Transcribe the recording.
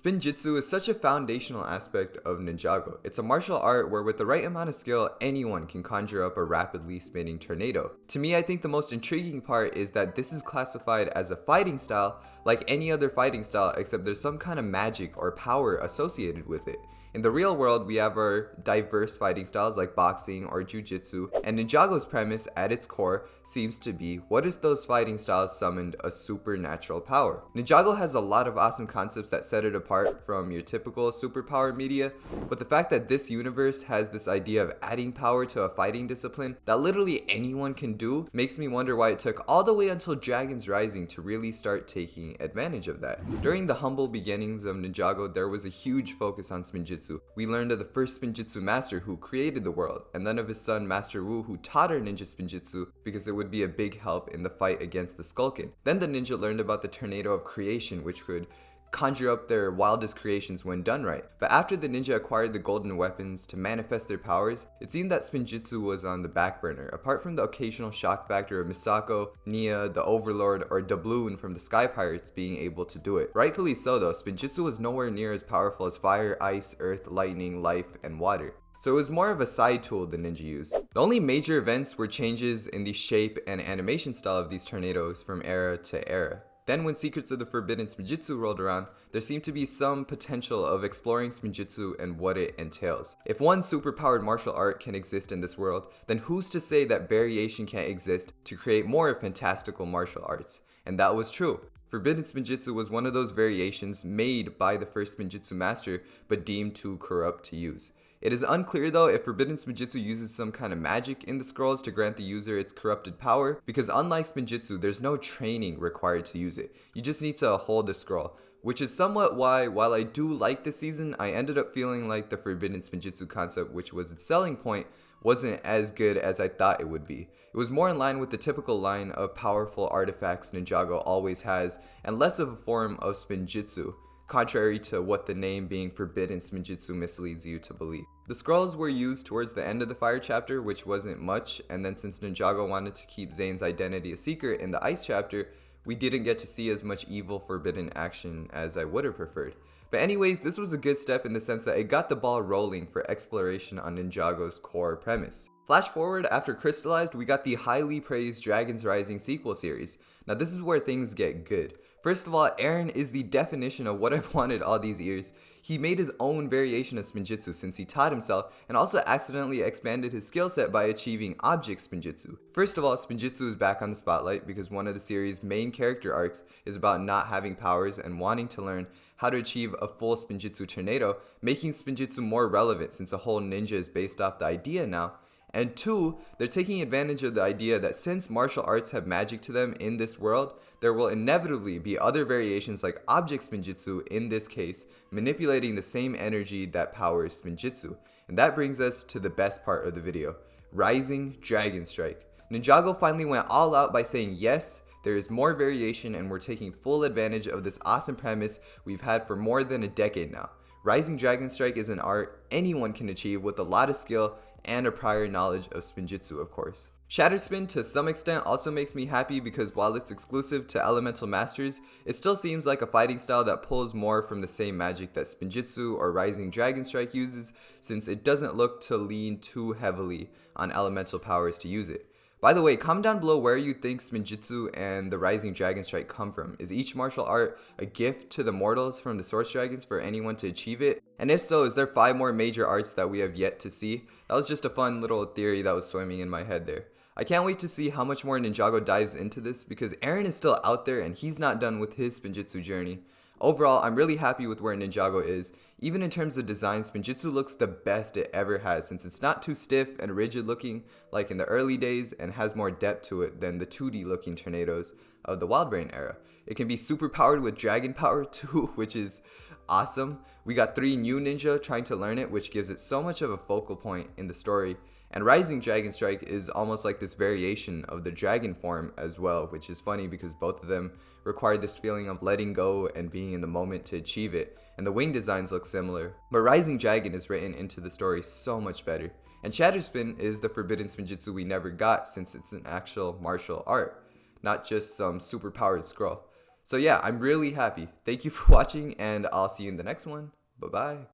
Spinjitzu is such a foundational aspect of Ninjago. It's a martial art where with the right amount of skill, anyone can conjure up a rapidly spinning tornado. To me, I think the most intriguing part is that this is classified as a fighting style like any other fighting style, except there's some kind of magic or power associated with it. In the real world, we have our diverse fighting styles like boxing or jiu-jitsu, and Ninjago's premise at its core seems to be, what if those fighting styles summoned a supernatural power? Ninjago has a lot of awesome concepts that set it apart from your typical superpower media, but the fact that this universe has this idea of adding power to a fighting discipline that literally anyone can do makes me wonder why it took all the way until Dragon's Rising to really start taking advantage of that. During the humble beginnings of Ninjago, there was a huge focus on Spinjitzu. We learned of the first Spinjitzu master who created the world, and then of his son Master Wu who taught our ninja Spinjitzu because it would be a big help in the fight against the Skulkin. Then the ninja learned about the tornado of creation, which could conjure up their wildest creations when done right. But after the ninja acquired the golden weapons to manifest their powers, it seemed that Spinjitzu was on the back burner, apart from the occasional shock factor of Misako, Nia, the Overlord, or Doubloon from the Sky Pirates being able to do it. Rightfully so though, Spinjitzu was nowhere near as powerful as fire, ice, earth, lightning, life, and water. So it was more of a side tool the ninja used. The only major events were changes in the shape and animation style of these tornadoes from era to era. Then when Secrets of the Forbidden Spinjitzu rolled around, there seemed to be some potential of exploring Spinjitzu and what it entails. If one superpowered martial art can exist in this world, then who's to say that variation can't exist to create more fantastical martial arts? And that was true. Forbidden Spinjitzu was one of those variations made by the first Spinjitzu master, but deemed too corrupt to use. It is unclear though if Forbidden Spinjitzu uses some kind of magic in the scrolls to grant the user its corrupted power, because unlike Spinjitzu, there's no training required to use it. You just need to hold the scroll, which is somewhat why, while I do like this season, I ended up feeling like the Forbidden Spinjitzu concept, which was its selling point, wasn't as good as I thought it would be. It was more in line with the typical line of powerful artifacts Ninjago always has, and less of a form of Spinjitzu, contrary to what the name being Forbidden Spinjitzu misleads you to believe. The scrolls were used towards the end of the fire chapter, which wasn't much, and then since Ninjago wanted to keep Zane's identity a secret in the ice chapter, we didn't get to see as much evil forbidden action as I would have preferred. But anyways, this was a good step in the sense that it got the ball rolling for exploration on Ninjago's core premise. Flash forward, after Crystallized, we got the highly praised Dragon's Rising sequel series. Now this is where things get good. First of all, Arin is the definition of what I've wanted all these years. He made his own variation of Spinjitzu since he taught himself, and also accidentally expanded his skill set by achieving Object Spinjitzu. First of all, Spinjitzu is back on the spotlight because one of the series' main character arcs is about not having powers and wanting to learn how to achieve a full Spinjitzu tornado, making Spinjitzu more relevant since a whole ninja is based off the idea now. And two, they're taking advantage of the idea that since martial arts have magic to them in this world, there will inevitably be other variations like Object Spinjitzu in this case, manipulating the same energy that powers Spinjitzu. And that brings us to the best part of the video, Rising Dragon Strike. Ninjago finally went all out by saying yes, there is more variation and we're taking full advantage of this awesome premise we've had for more than a decade now. Rising Dragon Strike is an art anyone can achieve with a lot of skill and a prior knowledge of Spinjitzu, of course. Shatter Spin to some extent also makes me happy because while it's exclusive to Elemental Masters, it still seems like a fighting style that pulls more from the same magic that Spinjitzu or Rising Dragon Strike uses, since it doesn't look to lean too heavily on elemental powers to use it. By the way, comment down below where you think Spinjitzu and the Rising Dragon Strike come from. Is each martial art a gift to the mortals from the Source Dragons for anyone to achieve it? And if so, is there 5 more major arts that we have yet to see? That was just a fun little theory that was swimming in my head there. I can't wait to see how much more Ninjago dives into this because Arin is still out there and he's not done with his Spinjitzu journey. Overall, I'm really happy with where Ninjago is. Even in terms of design, Spinjitzu looks the best it ever has since it's not too stiff and rigid looking like in the early days and has more depth to it than the 2D looking tornadoes of the Wildbrain era. It can be super powered with dragon power too, which is awesome. We got 3 new ninja trying to learn it, which gives it so much of a focal point in the story. And Rising Dragon Strike is almost like this variation of the dragon form as well, which is funny because both of them require this feeling of letting go and being in the moment to achieve it, and the wing designs look similar. But Rising Dragon is written into the story so much better. And Shatter Spin is the Forbidden Spinjitzu we never got since it's an actual martial art, not just some super powered scroll. So yeah, I'm really happy. Thank you for watching, and I'll see you in the next one. Bye bye.